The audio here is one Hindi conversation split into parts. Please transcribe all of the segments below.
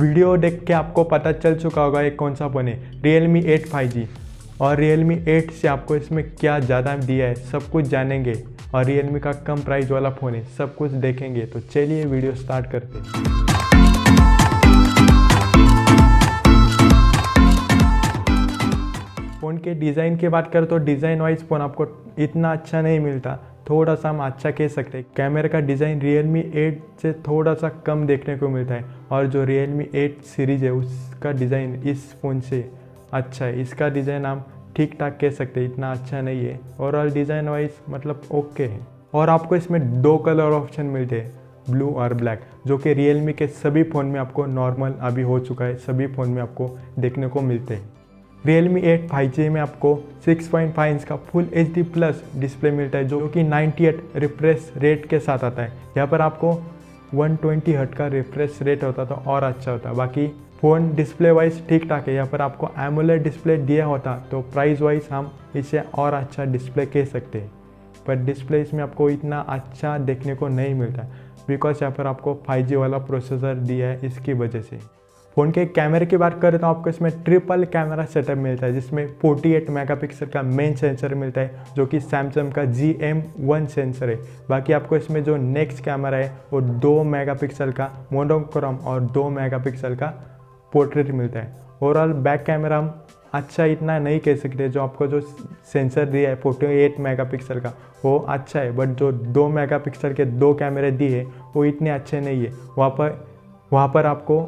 वीडियो देख के आपको पता चल चुका होगा ये कौन सा फ़ोन है, Realme 8 5G। और Realme 8 से आपको इसमें क्या ज़्यादा दिया है सब कुछ जानेंगे, और Realme का कम प्राइस वाला फ़ोन है सब कुछ देखेंगे। तो चलिए वीडियो स्टार्ट करते हैं। फ़ोन के डिज़ाइन की बात करें तो डिज़ाइन वाइज फ़ोन आपको इतना अच्छा नहीं मिलता, थोड़ा सा हम अच्छा कह सकते हैं। कैमरे का डिज़ाइन Realme 8 से थोड़ा सा कम देखने को मिलता है, और जो Realme 8 सीरीज़ है उसका डिज़ाइन इस फ़ोन से अच्छा है। इसका डिज़ाइन हम ठीक ठाक कह सकते हैं, इतना अच्छा नहीं है। ओवरऑल डिज़ाइन वाइज मतलब ओके है। और आपको इसमें दो कलर ऑप्शन मिलते हैं, ब्लू और ब्लैक, जो कि Realme के सभी फ़ोन में आपको नॉर्मल अभी हो चुका है, सभी फ़ोन में आपको देखने को मिलते हैं। Realme 8 5G में आपको 6.5 इंच का फुल HD प्लस डिस्प्ले मिलता है, जो कि 98 रिफ्रेश रेट के साथ आता है। यहाँ पर आपको 120 हर्ट्ज का रिफ्रेश रेट होता तो और अच्छा होता। बाकी फ़ोन डिस्प्ले वाइज ठीक ठाक है। यहाँ पर आपको एमोलेड डिस्प्ले दिया होता तो प्राइस वाइज हम इसे और अच्छा डिस्प्ले कह सकते हैं, पर डिस्प्ले इसमें आपको इतना अच्छा देखने को नहीं मिलता, बिकॉज यहाँ पर आपको 5G वाला प्रोसेसर दिया है, इसकी वजह से। फ़ोन के कैमरे की बात करें तो आपको इसमें ट्रिपल कैमरा सेटअप मिलता है, जिसमें 48 मेगापिक्सल का मेन सेंसर मिलता है, जो कि सैमसंग का GM1 सेंसर है। बाकी आपको इसमें जो नेक्स्ट कैमरा है वो 2 मेगापिक्सल का मोनोक्रोम और 2 मेगापिक्सल का पोर्ट्रेट मिलता है। ओवरऑल बैक कैमरा हम अच्छा इतना नहीं कह सकते, जो आपको जो सेंसर दिया है 48 मेगापिक्सल का वो अच्छा है, बट जो 2 मेगापिक्सल के 2 कैमरे दिए वो इतने अच्छे नहीं है। वहाँ पर आपको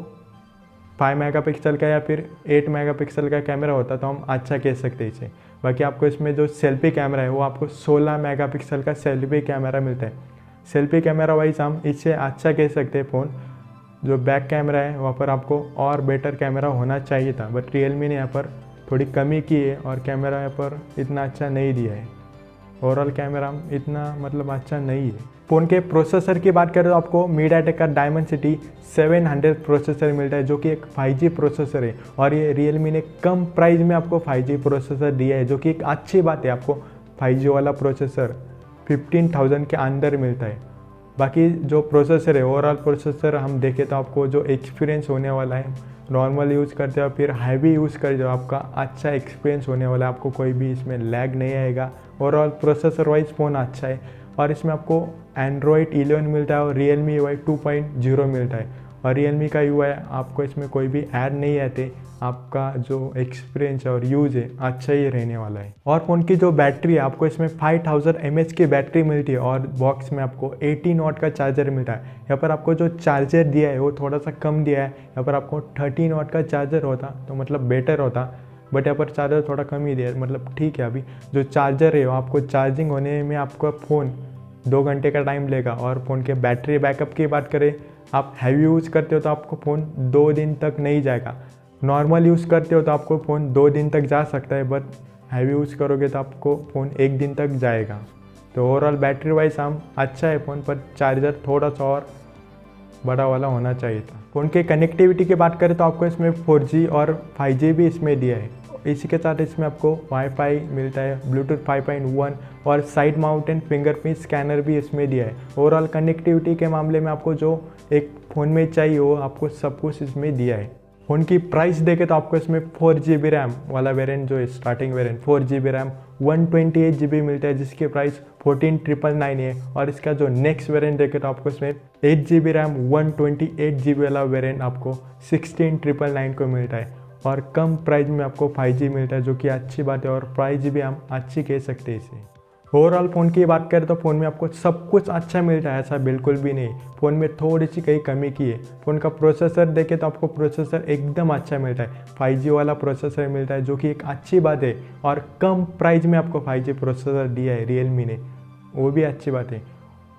5 मेगापिक्सल का या फिर 8 मेगापिक्सल का कैमरा होता तो हम अच्छा कह सकते हैं इसे। बाकी आपको इसमें जो सेल्फी कैमरा है वो आपको 16 मेगापिक्सल का सेल्फी कैमरा मिलता है। सेल्फी कैमरा वाइज हम इसे अच्छा कह सकते हैं फ़ोन। जो बैक कैमरा है वहाँ पर आपको और बेटर कैमरा होना चाहिए था, बट Realme ने यहाँ पर थोड़ी कमी की है और कैमरा यहाँ पर इतना अच्छा नहीं दिया है। ओवरऑल कैमरा इतना मतलब अच्छा नहीं है। फ़ोन के प्रोसेसर की बात करें तो आपको MediaTek का डायमेंसिटी 700 प्रोसेसर मिलता है, जो कि एक 5G प्रोसेसर है, और ये Realme ने कम प्राइस में आपको 5G प्रोसेसर दिया है, जो कि एक अच्छी बात है। आपको 5G वाला प्रोसेसर 15,000 के अंदर मिलता है। बाकी जो प्रोसेसर है, ओवरऑल प्रोसेसर हम देखें तो आपको जो एक्सपीरियंस होने वाला है, नॉर्मल यूज़ करते हो फिर हैवी यूज़ करते हो, आपका अच्छा एक्सपीरियंस होने वाला है। आपको कोई भी इसमें लैग नहीं आएगा। ओवरऑल प्रोसेसर वाइज फ़ोन अच्छा है, और इसमें आपको Android 11 मिलता है और Realme UI 2.0 मिलता है। और Realme का UI आपको इसमें कोई भी ऐड नहीं आते, आपका जो एक्सपीरियंस है और यूज़ है अच्छा ही रहने वाला है। और फ़ोन की जो बैटरी है, आपको इसमें 5000 mAh की बैटरी मिलती है, और बॉक्स में आपको 18 वाट का चार्जर मिलता है। यहाँ पर आपको जो चार्जर दिया है वो थोड़ा सा कम दिया है। यहाँ पर आपको 13 वाट का चार्जर होता तो मतलब बेटर होता, बट यहाँ पर चार्जर थोड़ा कम ही दिया है, मतलब ठीक है। अभी जो चार्जर है वो आपको चार्जिंग होने में आपका फ़ोन 2 घंटे का टाइम लेगा। और फ़ोन के बैटरी बैकअप की बात करें, आप हैवी यूज़ करते हो तो आपको फ़ोन 2 दिन तक नहीं जाएगा। नॉर्मल यूज़ करते हो तो आपको फ़ोन 2 दिन तक जा सकता है, बट हैवी यूज़ करोगे तो आपको फ़ोन 1 दिन तक जाएगा। तो ओवरऑल बैटरी वाइज हम अच्छा है फ़ोन, पर चार्जर थोड़ा सा और बड़ा वाला होना चाहिए था। फ़ोन के कनेक्टिविटी की बात करें तो आपको इसमें 4G और 5G भी इसमें दिया है। इसी के साथ इसमें आपको वाईफाई मिलता है, ब्लूटूथ 5.1 और साइड माउंटेन फिंगरप्रिंट स्कैनर भी इसमें दिया है। ओवरऑल कनेक्टिविटी के मामले में आपको जो एक फ़ोन में चाहिए वो आपको सब कुछ इसमें दिया है। फ़ोन की प्राइस देखें तो आपको इसमें 4GB रैम वाला वेरिएंट जो है, starting variant 4GB RAM 128GB मिलता है, जिसकी प्राइस 14,999 है। और इसका जो नेक्स्ट वेरिएंट देखें तो आपको इसमें 8GB रैम 128GB वाला वेरिएंट आपको 16,999 को मिलता है, और कम प्राइस में आपको 5G मिलता है, जो कि अच्छी बात है। और प्राइस भी हम अच्छी कह सकते हैं इसे। ओवरऑल फ़ोन की बात करें तो फ़ोन में आपको सब कुछ अच्छा मिलता है, ऐसा बिल्कुल भी नहीं। फ़ोन में थोड़ी सी कहीं कमी की है। फ़ोन का प्रोसेसर देखें तो आपको प्रोसेसर एकदम अच्छा मिलता है, 5G वाला प्रोसेसर मिलता है, जो कि एक अच्छी बात है। और कम प्राइस में आपको 5G प्रोसेसर दिया है Realme ने, वो भी अच्छी बात है।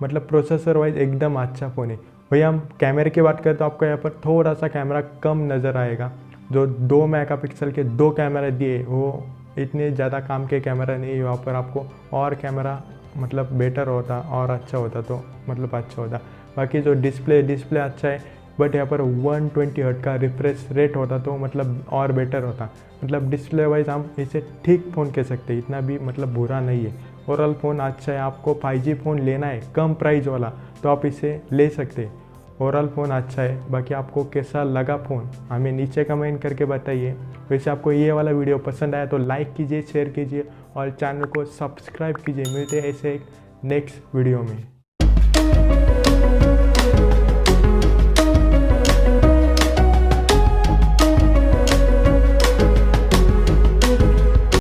मतलब प्रोसेसर वाइज एकदम अच्छा फ़ोन है। वही हम कैमरे की बात करें तो आपको यहाँ पर थोड़ा सा कैमरा कम नज़र आएगा। जो 2 मेगापिक्सल के 2 कैमरा दिए वो इतने ज़्यादा काम के कैमरा नहीं है। वहाँ पर आपको और कैमरा मतलब बेटर होता और अच्छा होता तो मतलब अच्छा होता। बाकी जो डिस्प्ले अच्छा है, बट यहाँ पर 120 हर्ट्ज का रिफ्रेश रेट होता तो मतलब और बेटर होता। मतलब डिस्प्ले वाइज हम इसे ठीक फ़ोन कह सकते हैं, इतना भी मतलब बुरा नहीं है। ओवरऑल फ़ोन अच्छा है। आपको 5G फ़ोन लेना है कम प्राइस वाला तो आप इसे ले सकते हैं। ओवरऑल फ़ोन अच्छा है। बाकी आपको कैसा लगा फ़ोन हमें नीचे कमेंट करके बताइए। वैसे आपको ये वाला वीडियो पसंद आया तो लाइक कीजिए, शेयर कीजिए और चैनल को सब्सक्राइब कीजिए। मिलते हैं ऐसे एक नेक्स्ट वीडियो में।